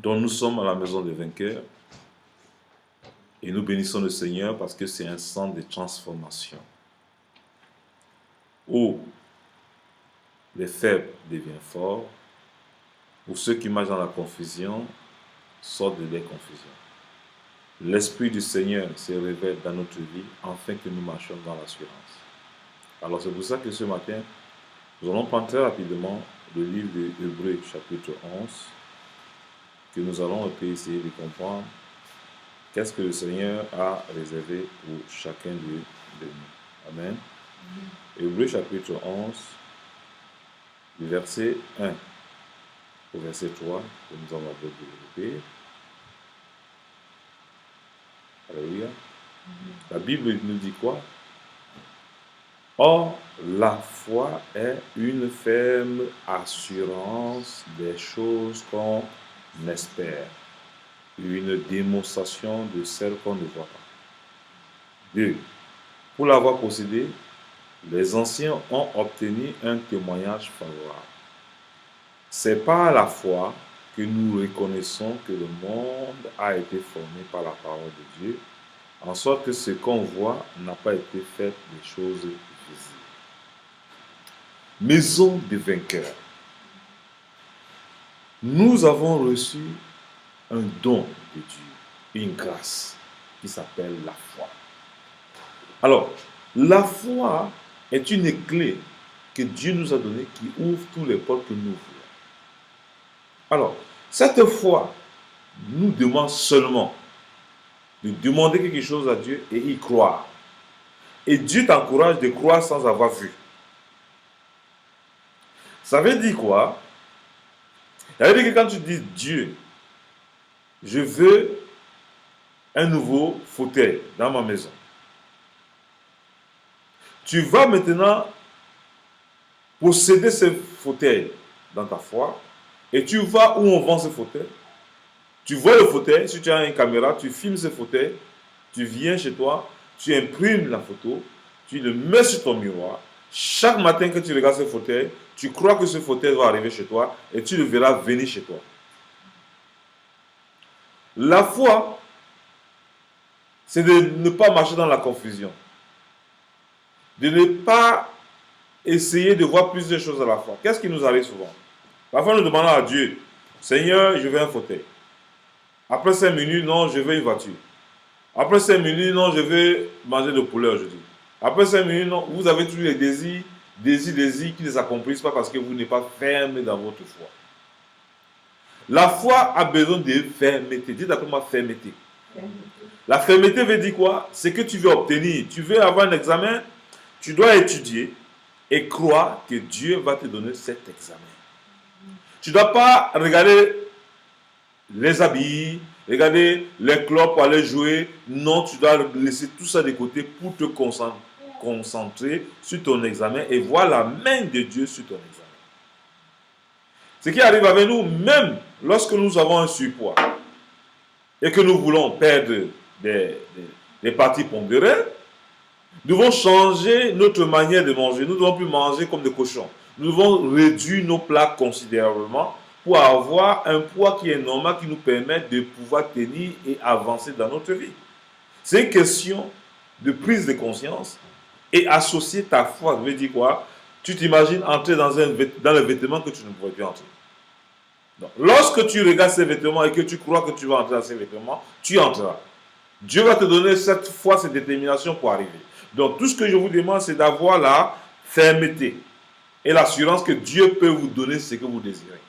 Donc nous sommes à la maison des vainqueurs et nous bénissons le Seigneur parce que c'est un centre de transformation où les faibles deviennent forts, où ceux qui marchent dans la confusion sortent de leur confusion. L'Esprit du Seigneur se révèle dans notre vie afin que nous marchions dans l'assurance. Alors c'est pour ça que ce matin, nous allons prendre très rapidement le livre de Hébreux chapitre 11, que nous allons un peu essayer de comprendre qu'est-ce que le Seigneur a réservé pour chacun de nous. Amen. Hébreux chapitre 11, du verset 1 au verset 3, que nous allons développer. Alléluia. La Bible nous dit quoi? Or, la foi est une ferme assurance des choses qu'on espère, une démonstration de celles qu'on ne voit pas. 2. Pour l'avoir possédée, les anciens ont obtenu un témoignage favorable. C'est par la foi que nous reconnaissons que le monde a été formé par la parole de Dieu, en sorte que ce qu'on voit n'a pas été fait des choses visibles. Maison des vainqueurs. Nous avons reçu un don de Dieu, une grâce qui s'appelle la foi. Alors, la foi est une clé que Dieu nous a donnée qui ouvre tous les portes que nous voulons. Alors, cette foi nous demande seulement de demander quelque chose à Dieu et y croire. Et Dieu t'encourage de croire sans avoir vu. Ça veut dire quoi? Ça veut dire que quand tu dis Dieu, je veux un nouveau fauteuil dans ma maison. Tu vas maintenant posséder ce fauteuil dans ta foi et tu vas où on vend ce fauteuil. Tu vois le fauteuil, si tu as une caméra, tu filmes ce fauteuil, tu viens chez toi, tu imprimes la photo, tu le mets sur ton miroir. Chaque matin que tu regardes ce fauteuil, tu crois que ce fauteuil va arriver chez toi et tu le verras venir chez toi. La foi, c'est de ne pas marcher dans la confusion. De ne pas essayer de voir plusieurs choses à la fois. Qu'est-ce qui nous arrive souvent? Parfois, nous demandons à Dieu, Seigneur, je veux un fauteuil. Après 5 minutes, non, je veux une voiture. Après 5 minutes, non, je veux manger de poulet aujourd'hui. Après 5 minutes, non, vous avez toujours les désirs qui ne s'accomplissent pas parce que vous n'êtes pas ferme dans votre foi. La foi a besoin de fermeté. Dites après moi fermeté. La fermeté veut dire quoi? C'est que tu veux obtenir. Tu veux avoir un examen, tu dois étudier et croire que Dieu va te donner cet examen. Tu ne dois pas regarder les habits, regarder les clubs pour aller jouer. Non, tu dois laisser tout ça de côté pour te concentrer sur ton examen et voir la main de Dieu sur ton examen. Ce qui arrive avec nous, même lorsque nous avons un surpoids et que nous voulons perdre des parties pondérées, nous devons changer notre manière de manger. Nous ne devons plus manger comme des cochons. Nous devons réduire nos plats considérablement pour avoir un poids qui est normal, qui nous permet de pouvoir tenir et avancer dans notre vie. C'est une question de prise de conscience et associer ta foi. Ça veut dire quoi? Tu t'imagines entrer dans le vêtement que tu ne pourrais plus entrer. Donc, lorsque tu regardes ces vêtements et que tu crois que tu vas entrer dans ces vêtements, tu entreras. Dieu va te donner cette foi, cette détermination pour arriver. Donc, tout ce que je vous demande, c'est d'avoir la fermeté et l'assurance que Dieu peut vous donner ce que vous désirez.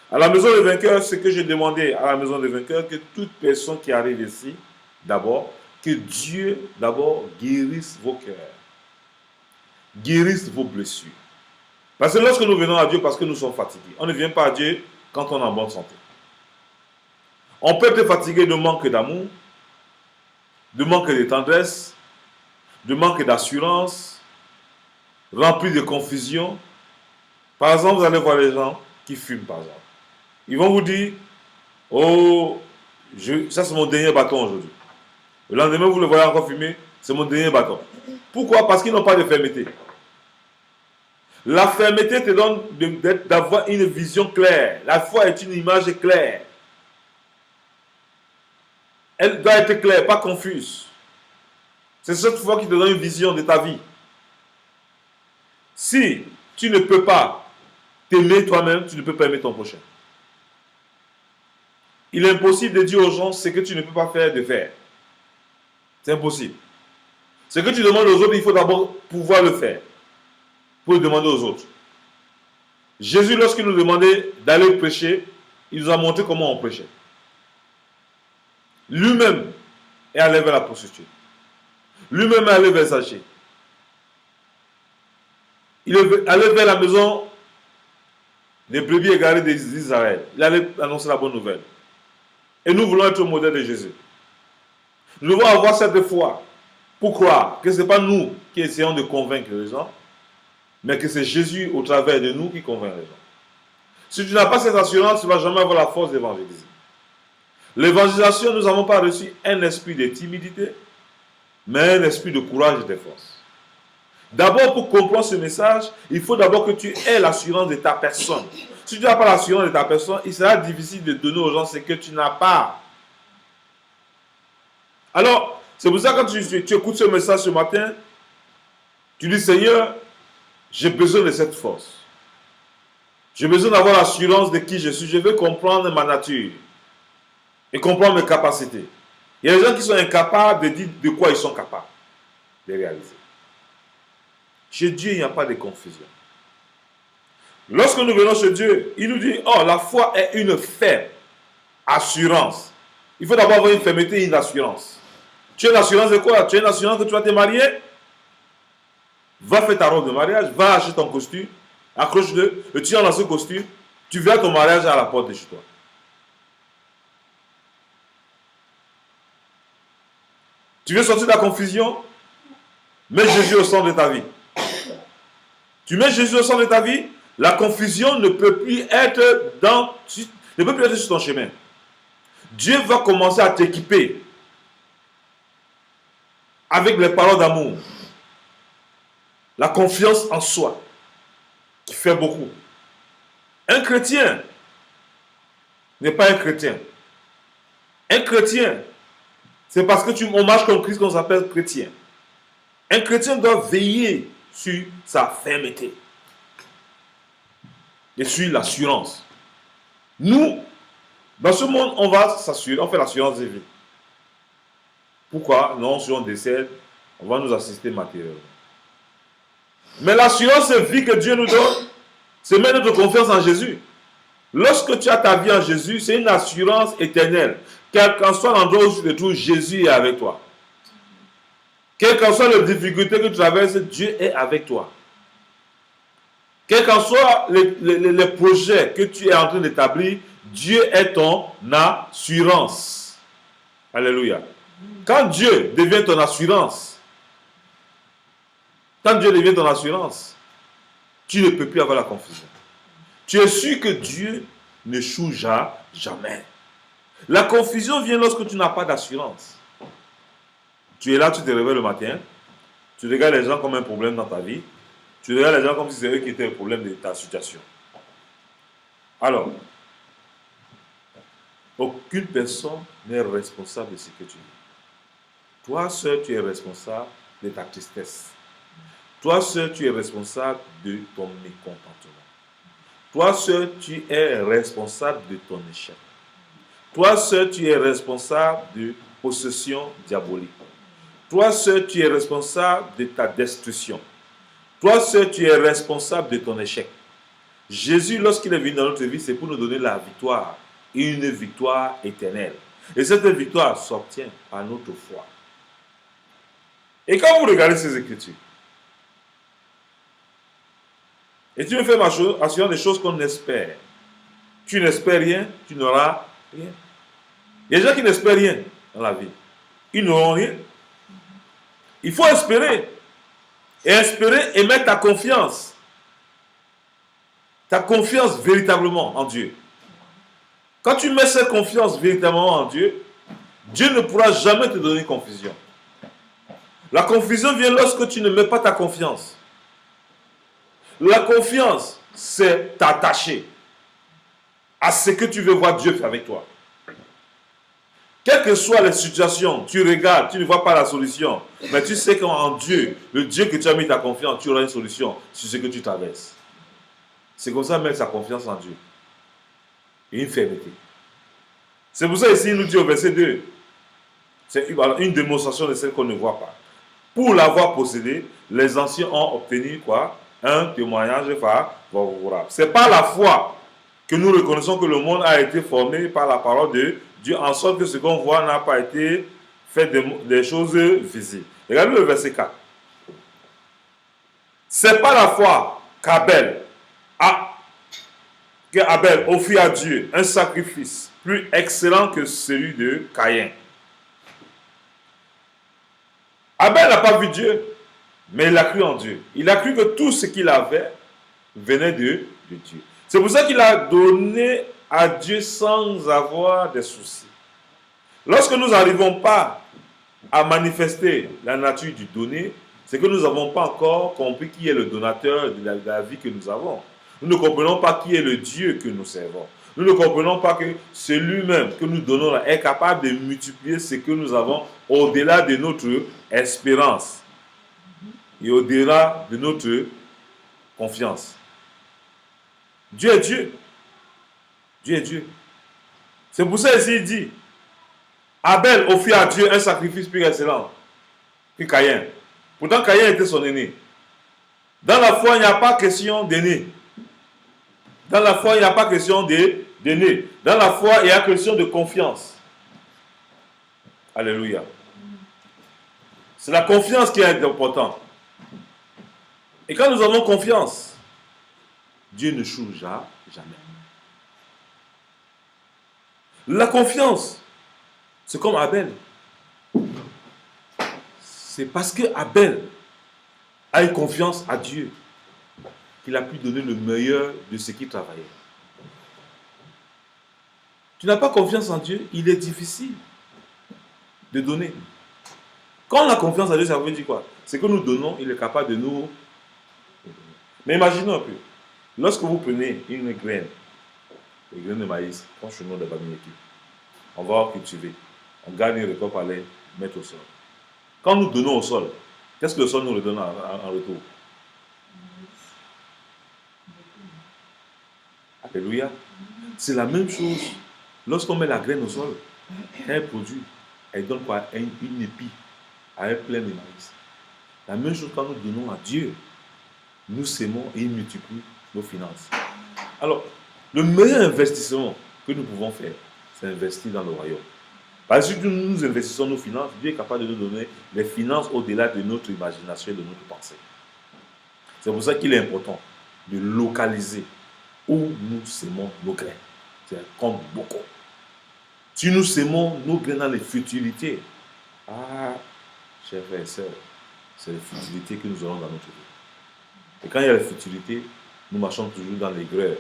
À la maison des vainqueurs, ce que j'ai demandé à la maison des vainqueurs, que toute personne qui arrive ici, d'abord, que Dieu, d'abord, guérisse vos cœurs, guérisse vos blessures. Parce que lorsque nous venons à Dieu parce que nous sommes fatigués, on ne vient pas à Dieu quand on est en bonne santé. On peut être fatigué de manque d'amour, de manque de tendresse, de manque d'assurance, rempli de confusion. Par exemple, vous allez voir les gens qui fument, par exemple. Ils vont vous dire, oh, ça c'est mon dernier bâton aujourd'hui. Le lendemain, vous le voyez encore fumer, c'est mon dernier bâton. Pourquoi? Parce qu'ils n'ont pas de fermeté. La fermeté te donne d'avoir une vision claire. La foi est une image claire. Elle doit être claire, pas confuse. C'est cette foi qui te donne une vision de ta vie. Si tu ne peux pas t'aimer toi-même, tu ne peux pas aimer ton prochain. Il est impossible de dire aux gens ce que tu ne peux pas faire, de faire. C'est impossible. Ce que tu demandes aux autres, il faut d'abord pouvoir le faire pour le demander aux autres. Jésus, lorsqu'il nous demandait d'aller prêcher, il nous a montré comment on prêchait. Lui-même est allé vers la prostituée. Lui-même est allé vers Zachée. Il est allé vers la maison des brebis égarées d'Israël. Il allait annoncer la bonne nouvelle. Et nous voulons être au modèle de Jésus. Nous devons avoir cette foi pour croire que ce n'est pas nous qui essayons de convaincre les gens, mais que c'est Jésus au travers de nous qui convainc les gens. Si tu n'as pas cette assurance, tu ne vas jamais avoir la force d'évangéliser. L'évangélisation, nous n'avons pas reçu un esprit de timidité, mais un esprit de courage et de force. D'abord, pour comprendre ce message, il faut d'abord que tu aies l'assurance de ta personne. Si tu n'as pas l'assurance de ta personne, il sera difficile de donner aux gens ce que tu n'as pas. Alors, c'est pour ça que quand tu écoutes ce message ce matin, tu dis, Seigneur, j'ai besoin de cette force. J'ai besoin d'avoir l'assurance de qui je suis. Je veux comprendre ma nature et comprendre mes capacités. Il y a des gens qui sont incapables de dire de quoi ils sont capables de réaliser. Chez Dieu, il n'y a pas de confusion. Lorsque nous venons chez Dieu, il nous dit, oh, la foi est une ferme assurance. Il faut d'abord avoir une fermeté et une assurance. Tu as une assurance de quoi? Tu as une assurance que tu vas te marier? Va faire ta robe de mariage, va acheter ton costume, accroche-le, le tiens dans ce costume, tu viens à ton mariage à la porte de chez toi. Tu veux sortir de la confusion? Mets Jésus au centre de ta vie. Tu mets Jésus au centre de ta vie, la confusion ne peut plus être sur ton chemin. Dieu va commencer à t'équiper avec les paroles d'amour. La confiance en soi, qui fait beaucoup. Un chrétien n'est pas un chrétien. Un chrétien, c'est parce que on marche comme Christ qu'on s'appelle chrétien. Un chrétien doit veiller sur sa fermeté et sur l'assurance. Nous, dans ce monde, on va s'assurer, on fait l'assurance de vie. Pourquoi? Non, si on décède, on va nous assister matériellement. Mais l'assurance de vie que Dieu nous donne, c'est mettre notre confiance en Jésus. Lorsque tu as ta vie en Jésus, c'est une assurance éternelle. Quel qu'en soit l'endroit où tu te trouves, Jésus est avec toi. Quelles qu'en soient les difficultés que tu traverses, Dieu est avec toi. Quels qu'en soient les projets que tu es en train d'établir, Dieu est ton assurance. Alléluia. Quand Dieu devient ton assurance, tu ne peux plus avoir la confusion. Tu es sûr que Dieu n'échoue jamais. La confusion vient lorsque tu n'as pas d'assurance. Tu es là, tu te réveilles le matin, tu regardes les gens comme un problème dans ta vie, tu regardes les gens comme si c'était eux qui étaient le problème de ta situation. Alors, aucune personne n'est responsable de ce que tu vis. Toi seul, tu es responsable de ta tristesse. Toi seul, tu es responsable de ton mécontentement. Toi seul, tu es responsable de ton échec. Toi seul, tu es responsable de possession diabolique. Toi seul, tu es responsable de ta destruction. Toi seul, tu es responsable de ton échec. Jésus, lorsqu'il est venu dans notre vie, c'est pour nous donner la victoire. Et une victoire éternelle. Et cette victoire s'obtient par notre foi. Et quand vous regardez ces Écritures, et tu me fais assurant des choses qu'on espère. Tu n'espères rien, tu n'auras rien. Il y a des gens qui n'espèrent rien dans la vie. Ils n'auront rien. Il faut espérer. Et espérer et mettre ta confiance. Ta confiance véritablement en Dieu. Quand tu mets cette confiance véritablement en Dieu, Dieu ne pourra jamais te donner confusion. La confusion vient lorsque tu ne mets pas ta confiance. La confiance, c'est t'attacher à ce que tu veux voir Dieu faire avec toi. Quelles que soient les situations, tu regardes, tu ne vois pas la solution. Mais tu sais qu'en Dieu, le Dieu que tu as mis ta confiance, tu auras une solution sur ce que tu traverses. C'est comme ça mettre sa confiance en Dieu. Et une fermeté. C'est pour ça ici, il nous dit au verset 2. C'est une démonstration de celle qu'on ne voit pas. Pour l'avoir possédé, les anciens ont obtenu quoi? Un témoignage favorable. C'est par la foi que nous reconnaissons que le monde a été formé par la parole de Dieu, en sorte que ce qu'on voit n'a pas été fait des choses visibles. Regardez le verset 4. C'est par la foi qu'Abel offrit à Dieu un sacrifice plus excellent que celui de Caïn. Abel n'a pas vu Dieu, mais il a cru en Dieu. Il a cru que tout ce qu'il avait venait de Dieu. C'est pour ça qu'il a donné à Dieu sans avoir de soucis. Lorsque nous n'arrivons pas à manifester la nature du donné, c'est que nous n'avons pas encore compris qui est le donateur de la vie que nous avons. Nous ne comprenons pas qui est le Dieu que nous servons. Nous ne comprenons pas que celui-même que nous donnons là est capable de multiplier ce que nous avons au-delà de notre espérance et au-delà de notre confiance. Dieu est Dieu. Dieu est Dieu. C'est pour ça ici il dit, Abel offrit à Dieu un sacrifice plus excellent que Caïn. Pourtant Caïn était son aîné. Dans la foi, il n'y a pas question d'aîné. Dans la foi, il n'y a pas question d'aîné. Dans la foi, il y a question de confiance. Alléluia. C'est la confiance qui est importante. Et quand nous avons confiance, Dieu ne change jamais. La confiance, c'est comme Abel. C'est parce que Abel a eu confiance à Dieu qu'il a pu donner le meilleur de ce qu'il travaillait. Tu n'as pas confiance en Dieu, il est difficile de donner. Quand on a confiance en Dieu, ça veut dire quoi? Ce que nous donnons, il est capable de nous... Mais imaginons un peu. Lorsque vous prenez une graine de maïs, franchement de Bamileki, on va cultiver. On gagne une récolte par les mettre au sol. Quand nous donnons au sol, qu'est-ce que le sol nous redonne en retour? Alléluia. C'est la même chose. Lorsqu'on met la graine au sol, elle produit. Elle donne quoi? Une épi avec plein de maïs. La même chose quand nous donnons à Dieu. Nous sémons et il multiplie nos finances. Alors, le meilleur investissement que nous pouvons faire, c'est investir dans le royaume. Parce que si nous investissons nos finances, Dieu est capable de nous donner les finances au-delà de notre imagination et de notre pensée. C'est pour ça qu'il est important de localiser où nous sémons nos graines. C'est compte beaucoup. Si nous sémons nos graines dans les futilités, chers frères et sœurs, c'est les futilités que nous aurons dans notre vie. Et quand il y a la futilité, nous marchons toujours dans l'aigreur.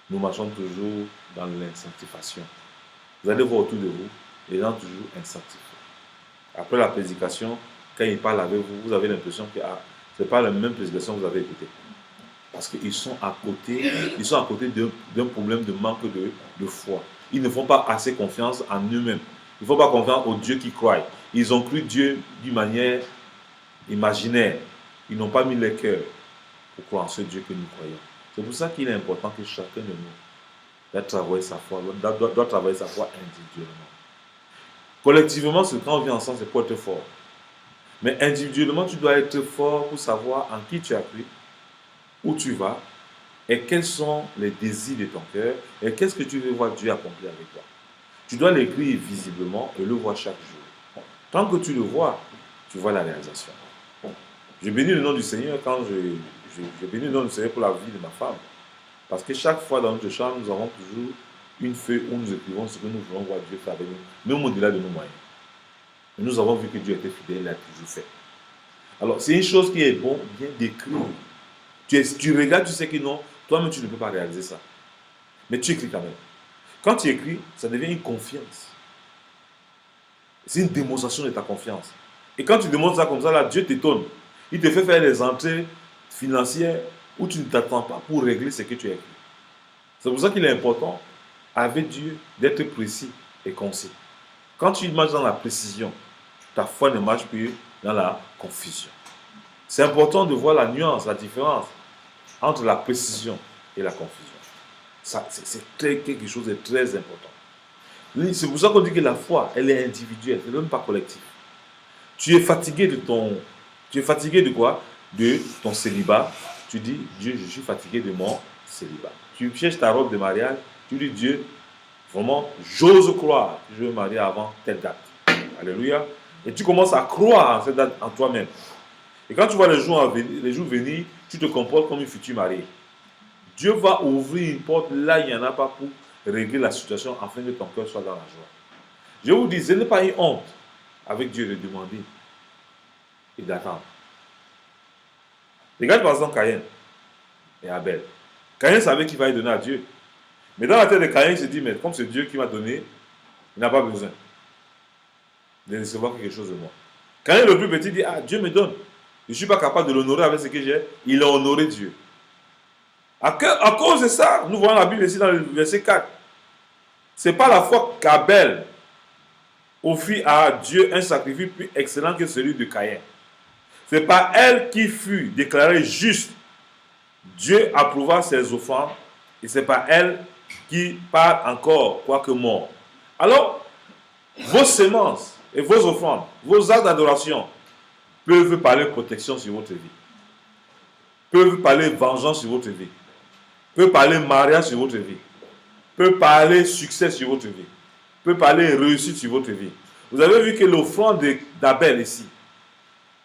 Nous marchons toujours dans l'insanctification. Vous allez voir autour de vous, les gens toujours insanctifiés. Après la prédication, quand ils parlent avec vous, vous avez l'impression que ce n'est pas la même prédication que vous avez écoutée. Parce qu'ils sont à côté, d'un problème de manque de foi. Ils ne font pas assez confiance en eux-mêmes. Ils ne font pas confiance au Dieu qui croient. Ils ont cru Dieu d'une manière imaginaire. Ils n'ont pas mis leur cœur pour croire en ce Dieu que nous croyons. C'est pour ça qu'il est important que chacun de nous doit travailler sa foi individuellement. Collectivement, quand on vient ensemble, c'est pour être fort. Mais individuellement, tu dois être fort pour savoir en qui tu as cru, où tu vas, et quels sont les désirs de ton cœur, et qu'est-ce que tu veux voir Dieu accomplir avec toi. Tu dois l'écrire visiblement et le voir chaque jour. Tant que tu le vois, tu vois la réalisation. Je bénis le nom du Seigneur quand je bénis le nom du Seigneur pour la vie de ma femme. Parce que chaque fois dans notre chambre, nous avons toujours une feuille où nous écrivons ce que nous voulons voir Dieu faire avec nous, même au-delà de nos moyens. Et nous avons vu que Dieu était fidèle, il a toujours fait. Alors, c'est une chose qui est bon, bien d'écrire. Tu regardes, tu sais que non, toi-même tu ne peux pas réaliser ça. Mais tu écris quand même. Quand tu écris, ça devient une confiance. C'est une démonstration de ta confiance. Et quand tu démontres ça comme ça, là, Dieu t'étonne. Il te fait faire des entrées financières où tu ne t'attends pas pour régler ce que tu as écrit. C'est pour ça qu'il est important, avec Dieu, d'être précis et concis. Quand tu marches dans la précision, ta foi ne marche plus dans la confusion. C'est important de voir la nuance, la différence entre la précision et la confusion. C'est quelque chose de très important. C'est pour ça qu'on dit que la foi, elle est individuelle, elle n'est même pas collective. Tu es fatigué de quoi? De ton célibat. Tu dis, Dieu, je suis fatigué de mon célibat. Tu cherches ta robe de mariage, tu dis, Dieu, vraiment, j'ose croire que je vais me marier avant telle date. Alléluia. Et tu commences à croire en cette date en toi-même. Et quand tu vois les jours venir, tu te comportes comme une future mariée. Dieu va ouvrir une porte là, il n'y en a pas pour régler la situation afin que ton cœur soit dans la joie. Je vous dis, ce n'est pas une honte avec Dieu de demander et d'attendre. Regarde par exemple Caïn et Abel. Caïn savait qu'il va y donner à Dieu. Mais dans la tête de Caïn, il se dit, mais comme c'est Dieu qui m'a donné, il n'a pas besoin de recevoir quelque chose de moi. Caïn le plus petit dit, ah, Dieu me donne. Je ne suis pas capable de l'honorer avec ce que j'ai. Il a honoré Dieu. À cause de ça, nous voyons la Bible ici dans le verset 4. Ce n'est pas la foi qu'Abel offrit à Dieu un sacrifice plus excellent que celui de Caïn. Ce n'est pas elle qui fut déclarée juste. Dieu approuva ses offrandes et ce n'est pas elle qui parle encore, quoique mort. Alors, vos semences et vos offrandes, vos actes d'adoration peuvent parler protection sur votre vie, peuvent parler vengeance sur votre vie, peuvent parler mariage sur votre vie, peuvent parler succès sur votre vie, peuvent parler réussite sur votre vie. Vous avez vu que l'offrande d'Abel ici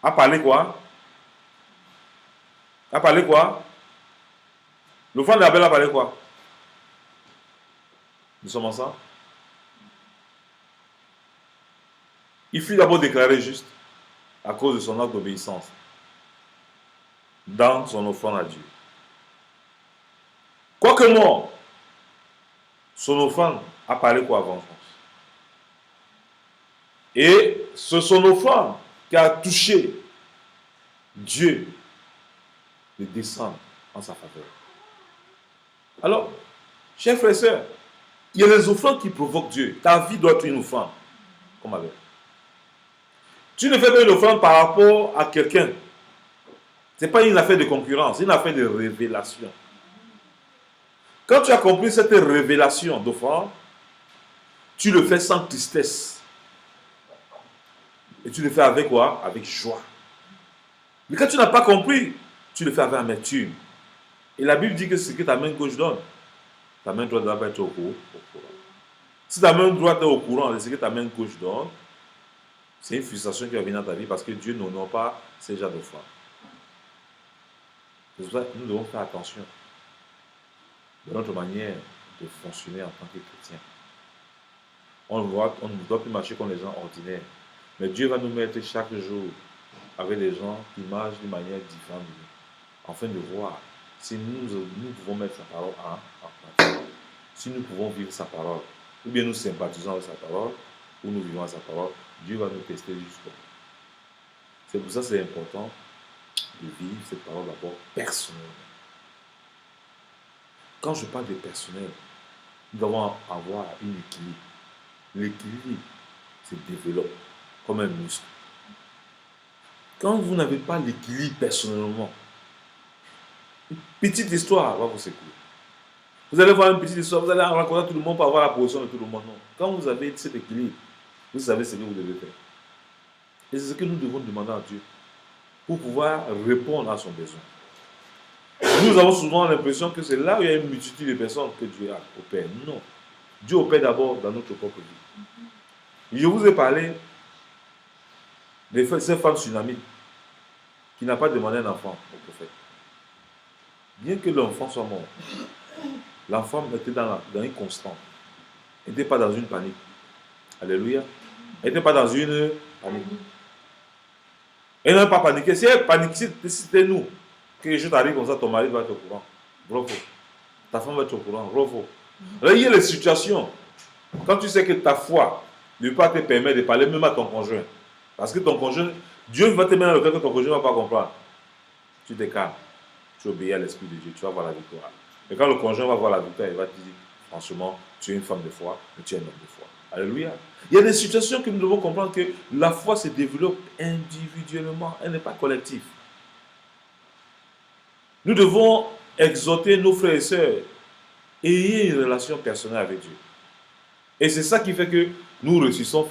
a parlé quoi? A parlé quoi? L'offrande d'Abel a parlé quoi? Nous sommes ensemble? Il fut d'abord déclaré juste à cause de son acte d'obéissance dans son offrande à Dieu. Quoique mort, son offrande a parlé quoi? Vengeance. Et c'est son offrande qui a touché Dieu de descendre en sa faveur. Alors, chers frères et sœurs, il y a des offrandes qui provoquent Dieu. Ta vie doit être une offrande, comme Abel. Tu ne fais pas une offrande par rapport à quelqu'un. Ce n'est pas une affaire de concurrence, c'est une affaire de révélation. Quand tu as compris cette révélation d'offrande, tu le fais sans tristesse. Et tu le fais avec quoi? Avec joie. Mais quand tu n'as pas compris, tu le fais avec amertume. Et la Bible dit que ce que ta main gauche donne, ta main droite doit être au courant. Si ta main droite est au courant de ce que ta main gauche donne, c'est une frustration qui va venir dans ta vie parce que Dieu n'honore pas ces genres d'offrandes. C'est pour ça que nous devons faire attention de notre manière de fonctionner en tant que chrétien. On ne doit plus marcher comme les gens ordinaires. Mais Dieu va nous mettre chaque jour avec des gens qui marchent d'une manière différente de nous, afin de voir si nous pouvons mettre sa parole en pratique, si nous pouvons vivre sa parole, ou bien nous sympathisons avec sa parole, ou nous vivons sa parole. Dieu va nous tester jusqu'au bout. C'est pour ça que c'est important de vivre cette parole d'abord personnellement. Quand je parle de personnel, nous devons avoir un équilibre. L'équilibre se développe comme un muscle. Quand vous n'avez pas l'équilibre personnellement, une petite histoire va vous secouer. Vous allez voir une petite histoire, vous allez rencontrer tout le monde pour avoir la position de tout le monde. Non. Quand vous avez cet équilibre, vous savez ce que vous devez faire. Et c'est ce que nous devons demander à Dieu pour pouvoir répondre à son besoin. Nous avons souvent l'impression que c'est là où il y a une multitude de personnes que Dieu opère. Non. Dieu opère d'abord dans notre propre vie. Je vous ai parlé de cette femme tsunami qui n'a pas demandé un enfant au prophète. Bien que l'enfant soit mort, l'enfant était dans une constante. Elle n'était pas dans une panique. Alléluia. Elle n'était pas dans une panique. Elle n'a pas paniqué. Si elle paniquait, c'était nous. Quelque chose t'arrive comme ça, ton mari va être au courant. Bravo. Ta femme va être au courant. Bravo. Alors, il y a les situations. Quand tu sais que ta foi ne peut pas te permettre de parler même à ton conjoint. Parce que ton conjoint, Dieu va te mettre dans le cas que ton conjoint ne va pas comprendre. Tu te calmes. Tu obéis à l'Esprit de Dieu. Tu vas voir la victoire. Et quand le conjoint va voir la victoire, il va te dire, Franchement, tu es une femme de foi, mais tu es un homme de foi. Alléluia. Il y a des situations que nous devons comprendre que la foi se développe individuellement, elle n'est pas collective. Nous devons exhorter nos frères et sœurs. Ayez une relation personnelle avec Dieu. Et c'est ça qui fait que nous réussissons